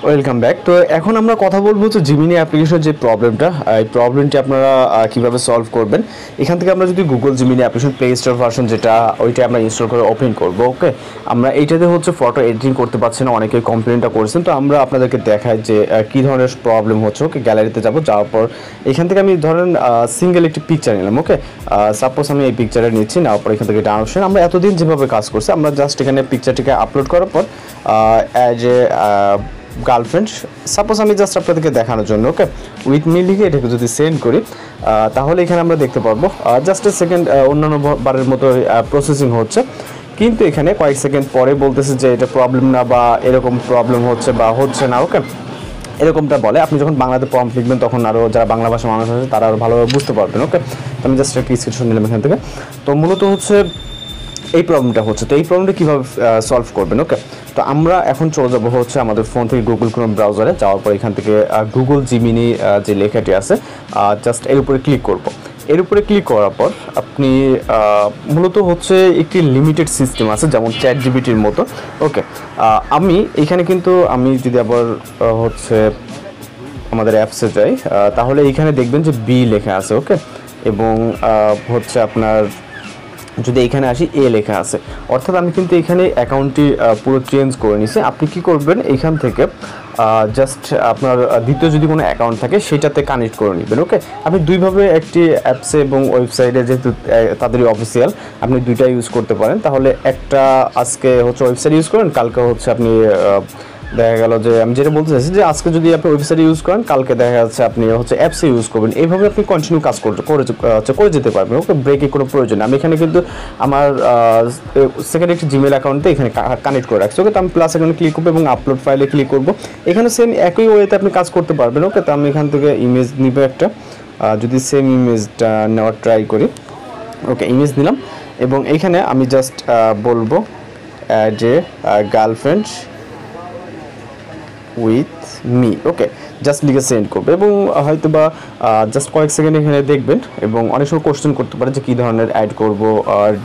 Welcome back. তো এখন আমরা কথা বলবো যে জিমিনি অ্যাপ্লিকেশনের যে প্রবলেমটা, এই প্রবলেমটি আপনারা কীভাবে সলভ করবেন। এখান থেকে আমরা যদি Google Gemini application play store version যেটা ওইটা আমরা ইনস্টল করে ওপেন করবো। ওকে, আমরা এইটাতে হচ্ছে ফটো এডিটিং করতে পারছি না, অনেকে কমপ্লেনটা করেছেন। তো আমরা আপনাদেরকে দেখাই যে কী ধরনের প্রবলেম হচ্ছে। ওকে, গ্যালারিতে যাওয়ার পর এখান থেকে আমি ধরেন সিঙ্গেল একটি পিকচার নিলাম। ওকে, সাপোজ আমি এই পিকচারটা নিচ্ছি, নেওয়ার পর এখান থেকে ডাউনলোড আমরা এতদিন যেভাবে কাজ করছি, আমরা জাস্ট এখানে পিকচারটিকে আপলোড করার পর অ্যাজ এ গার্লফ্রেন্ড, সাপোজ আমি জাস্ট আপনাদেরকে দেখানোর জন্য ওকে উইথ মি লিখে এটাকে যদি সেন্ড করি, তাহলে এখানে আমরা দেখতে পারবো জাস্ট এ সেকেন্ড অন্যান্য বারের মতো প্রসেসিং হচ্ছে। কিন্তু এখানে কয়েক সেকেন্ড পরে বলতেছে যে এটা প্রবলেম না, বা এরকম প্রবলেম হচ্ছে বা হচ্ছে না। ওকে, এরকমটা বলে। আপনি যখন বাংলাতে প্রম্পট লিখবেন তখন আরও যারা বাংলা ভাষা মানুষ আছে তারা আরও ভালোভাবে বুঝতে পারবেন। ওকে, আমি জাস্ট একটা স্ক্রিনশট নিলাম এখান থেকে। তো মূলত হচ্ছে এই প্রবলেমটা হচ্ছে। তো এই প্রবলেমটা কীভাবে সলভ করবেন। ওকে, তো আমরা এখন চলে যাবো হচ্ছে আমাদের ফোন থেকে গুগল ক্রোম ব্রাউজারে, যাওয়ার পর এখান থেকে গুগল জিমিনি যে লেখাটি আছে জাস্ট এর উপরে ক্লিক করব। এর উপরে ক্লিক করার পর আপনি মূলত হচ্ছে একটি লিমিটেড সিস্টেম আছে যেমন চ্যাট জিপিটির মতো। ওকে, আমি এখানে কিন্তু আমি যদি আবার হচ্ছে আমাদের অ্যাপসে যাই, তাহলে এইখানে দেখবেন যে বি লেখা আছে। ওকে, এবং হচ্ছে আপনার যদি এখানে আসি এ লেখা আছে, অর্থাৎ আমি কিন্তু এখানে অ্যাকাউন্টটি পুরো চেঞ্জ করে নিছি। আপনি কি করবেন, এখান থেকে জাস্ট আপনার দ্বিতীয় যদি কোনো অ্যাকাউন্ট থাকে সেটাতে কানেক্ট করে নেবেন। ওকে, আপনি দুইভাবে একটি অ্যাপসে এবং ওয়েবসাইটে, যেহেতু তাদেরই অফিসিয়াল, আপনি দুইটা ইউজ করতে পারেন। তাহলে একটা আজকে হচ্ছে ওয়েবসাইট ইউজ করেন, কালকে হচ্ছে আপনি দেখা গেল যে আমি যেটা বলতে চাইছি যে আজকে যদি আপনি ওয়েবসাইট ইউজ করেন, কালকে দেখা যাচ্ছে আপনি হচ্ছে অ্যাপসে ইউজ করবেন। এইভাবে আপনি কন্টিনিউ কাজ করে যেতে পারবেন। ওকে, ব্রেকের কোনো প্রয়োজন নেই। আমি এখানে কিন্তু আমার সেকেন্ড একটি জিমেল অ্যাকাউন্টে এখানে কানেক্ট করে রাখছি। ওকে, তো আমি প্লাস এখানে ক্লিক করবো এবং আপলোড ফাইলে ক্লিক করবো। এখানে সেম একই ওয়েতে আপনি কাজ করতে পারবেন। ওকে, তো আমি এখান থেকে ইমেজ নিব একটা, যদি সেম ইমেজটা নেওয়ার ট্রাই করি। ওকে, ইমেজ নিলাম এবং এইখানে আমি জাস্ট বলবো যে girlfriend with me. Okay, just লিখে সেন্ড করবে এবং হয়তো বা জাস্ট কয়েক সেকেন্ড এখানে দেখবেন এবং অনেক সময় কোশ্চেন করতে পারে যে কী ধরনের অ্যাড করবো,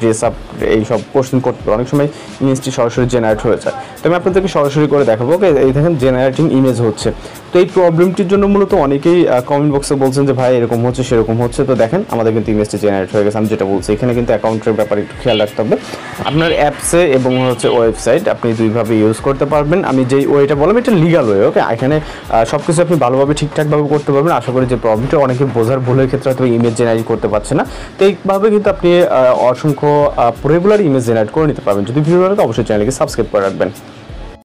ড্রেস আপ, এইসব কোশ্চেন করতে পারে। অনেক সময় ইমেজটি সরাসরি জেনারেট হয়ে যায়। তো আমি আপনাদেরকে সরাসরি করে দেখাবো। ওকে, এই দেখেন জেনারেটিং ইমেজ হচ্ছে। তো এই প্রবলেমটির জন্য মূলত অনেকেই কমেন্ট বক্সে বলছেন যে ভাই এরকম হচ্ছে সেরকম হচ্ছে। তো দেখেন আমাদের কিন্তু ইমেজটি জেনারেট হয়ে গেছে। আমি যেটা বলছি, এখানে কিন্তু অ্যাকাউন্টের ব্যাপারে একটু খেয়াল রাখতে হবে। আপনার অ্যাপসে এবং হচ্ছে ওয়েবসাইট আপনি দুইভাবে ইউজ করতে পারবেন। আমি যেই ওয়েটা বললাম এটা লিগাল ওয়ে। ওকে, এখানে সব কিছু আপনি ভালোভাবে ঠিকঠাকভাবে করতে পারবেন। আশা করি যে প্রবলেমটা অনেকে বোঝার ভুলের ক্ষেত্রে হয়তো ইমেজ জেনারেট করতে পারছে না। তো এইভাবে কিন্তু আপনি অসংখ্য রেগুলার ইমেজ জেনারেট করে নিতে পারবেন। যদি ভিডিও ভালো লাগে অবশ্যই চ্যানেলকে সাবস্ক্রাইব করে রাখবেন।